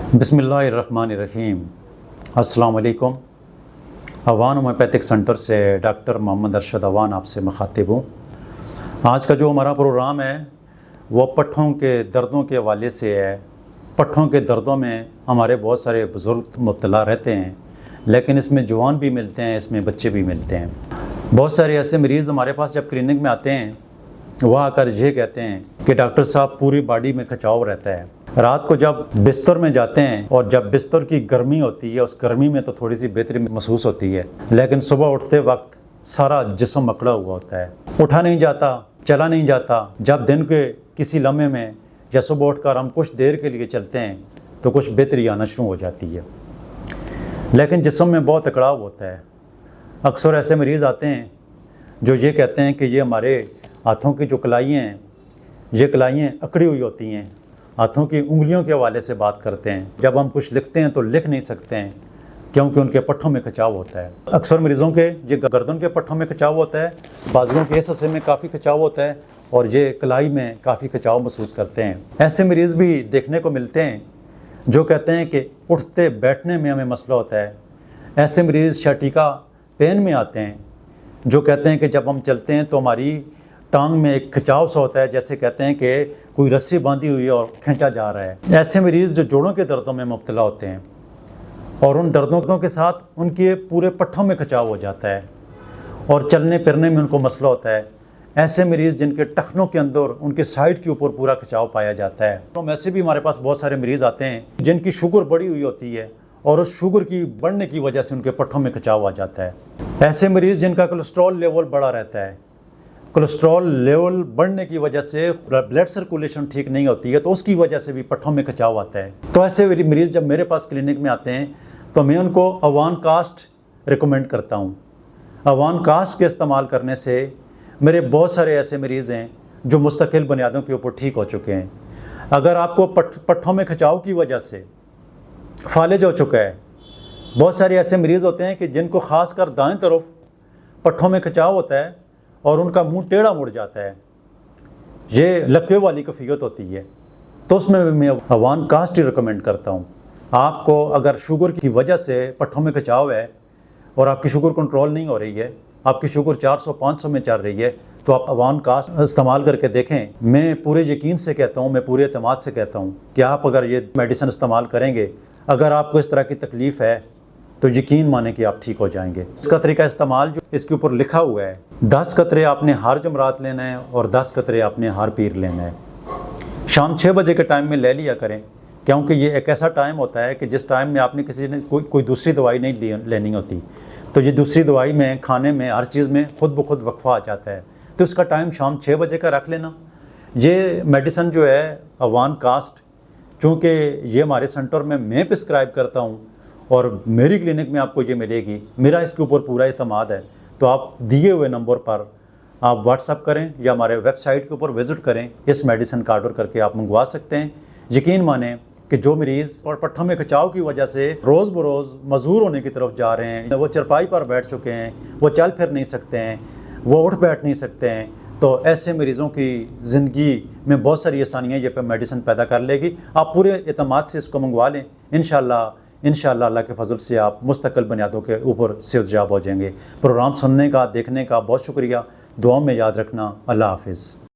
बिस्मिल्लाहिर्रहमानिर्रहीम। अस्सलाम वालेकुम। अवान होम्योपैथिक सेंटर से डॉक्टर मोहम्मद अरशद अवान आपसे मुखातिब हूँ। आज का जो हमारा प्रोग्राम है वो पट्ठों के दर्दों के हवाले से है। पट्ठों के दर्दों में हमारे बहुत सारे बुज़ुर्ग मुब्तला रहते हैं, लेकिन इसमें जवान भी मिलते हैं, इसमें बच्चे भी मिलते हैं। बहुत सारे ऐसे मरीज़ हमारे पास जब क्लिनिक में आते हैं वह आकर ये कहते हैं कि डॉक्टर साहब पूरी बॉडी में खिंचाव रहता है। रात को जब बिस्तर में जाते हैं और जब बिस्तर की गर्मी होती है, उस गर्मी में तो थोड़ी सी बेहतरी महसूस होती है, लेकिन सुबह उठते वक्त सारा जिस्म अकड़ा हुआ होता है, उठा नहीं जाता, चला नहीं जाता। जब दिन के किसी लम्हे में या सुबह उठकर हम कुछ देर के लिए चलते हैं तो कुछ बेहतरी आना शुरू हो जाती है, लेकिन जिस्म में बहुत अकड़ाव होता है। अक्सर ऐसे मरीज़ आते हैं जो ये कहते हैं कि ये हमारे हाथों की जो कलाइयाँ हैं, ये कलाइयाँ अकड़ी हुई होती हैं। हाथों की उंगलियों के हवाले से बात करते हैं। जब हम कुछ लिखते हैं तो लिख नहीं सकते हैं क्योंकि उनके पट्ठों में खिंचाव होता है। अक्सर मरीज़ों के ये गर्दन के पट्ठों में खिंचाव होता है, बाजुओं के इस हिस्से में काफ़ी खिंचाव होता है और ये कलाई में काफ़ी खिंचाव महसूस करते हैं। ऐसे मरीज़ भी देखने को मिलते हैं जो कहते हैं कि उठते बैठने में हमें मसला होता है। ऐसे मरीज़ शर्टिका पेन में आते हैं जो कहते हैं कि जब हम चलते हैं तो हमारी टांग में एक खिंचाव सा होता है, जैसे कहते हैं कि कोई रस्सी बांधी हुई है और खींचा जा रहा है। ऐसे मरीज़ जो जोड़ों के दर्दों में मुब्तला होते हैं और उन दर्दों के साथ उनके पूरे पट्ठों में खिंचाव हो जाता है और चलने फिरने में उनको मसला होता है। ऐसे मरीज़ जिनके टखनों के अंदर उनके साइड के ऊपर पूरा खिंचाव पाया जाता है। तो ऐसे भी हमारे पास बहुत सारे मरीज़ आते हैं जिनकी शुगर बढ़ी हुई होती है और उस शुगर की बढ़ने की वजह से उनके पट्ठों में खिंचाव आ जाता है। ऐसे मरीज़ जिनका कोलेस्ट्रॉल लेवल बढ़ा रहता है, कोलेस्ट्रॉल लेवल बढ़ने की वजह से ब्लड सर्कुलेशन ठीक नहीं होती है तो उसकी वजह से भी पट्ठों में खिंचाव आता है। तो ऐसे मरीज़ जब मेरे पास क्लिनिक में आते हैं तो मैं उनको अवान कास्ट रिकमेंड करता हूँ। अवान कास्ट के इस्तेमाल करने से मेरे बहुत सारे ऐसे मरीज़ हैं जो मुस्तकिल बुनियादों के ऊपर ठीक हो चुके हैं। अगर आपको पट्ठों में खिंचाव की वजह से फालिज हो चुका है, बहुत सारे ऐसे मरीज़ होते हैं कि जिनको ख़ासकर दाएं तरफ पट्ठों में खिंचाव होता है और उनका मुंह टेढ़ा मुड़ जाता है, ये लकवे वाली कैफियत होती है, तो उसमें मैं अवान कास्ट ही रिकमेंड करता हूँ। आपको अगर शुगर की वजह से पट्ठों में खिंचाव है और आपकी शुगर कंट्रोल नहीं हो रही है, आपकी शुगर 400-500 में चल रही है, तो आप अवान कास्ट इस्तेमाल करके देखें। मैं पूरे यकीन से कहता हूँ, मैं पूरे एतमाद से कहता हूँ कि आप अगर ये मेडिसिन इस्तेमाल करेंगे, अगर आपको इस तरह की तकलीफ़ है तो यकीन माने कि आप ठीक हो जाएंगे। इसका तरीका इस्तेमाल जो इसके ऊपर लिखा हुआ है, 10 कतरे आपने हर जुमरात लेना है और 10 कतरे आपने हर पीर लेना है। शाम 6 बजे के टाइम में ले लिया करें, क्योंकि ये एक ऐसा टाइम होता है कि जिस टाइम में आपने किसी ने कोई दूसरी दवाई नहीं लेनी होती, तो ये दूसरी दवाई में, खाने में, हर चीज़ में खुद ब खुद वक्फा आ जाता है। तो इसका टाइम शाम 6 बजे का रख लेना। ये मेडिसिन जो है अवान कास्ट, चूँकि ये हमारे सेंटर में मैं प्रिस्क्राइब करता हूँ और मेरी क्लिनिक में आपको ये मिलेगी, मेरा इसके ऊपर पूरा एतमाद है, तो आप दिए हुए नंबर पर आप व्हाट्सअप करें या हमारे वेबसाइट के ऊपर विज़िट करें। इस मेडिसिन का ऑर्डर करके आप मंगवा सकते हैं। यकीन माने कि जो मरीज़ और पट्ठों में खिंचाव की वजह से रोज़ बरोज़ मजबूर होने की तरफ जा रहे हैं, वो चरपाई पर बैठ चुके हैं, वो चल फिर नहीं सकते हैं, वो उठ बैठ नहीं सकते हैं, तो ऐसे मरीज़ों की ज़िंदगी में बहुत सारी आसानियाँ ये मेडिसिन पैदा कर लेगी। आप पूरे एतमाद से इसको मंगवा लें। इंशाअल्लाह अल्लाह के फजल से आप मुस्तकिल बुनियादों के ऊपर सेहतयाब हो जाएंगे। प्रोग्राम सुनने का, देखने का बहुत शुक्रिया। दुआओं में याद रखना। अल्लाह हाफिज़।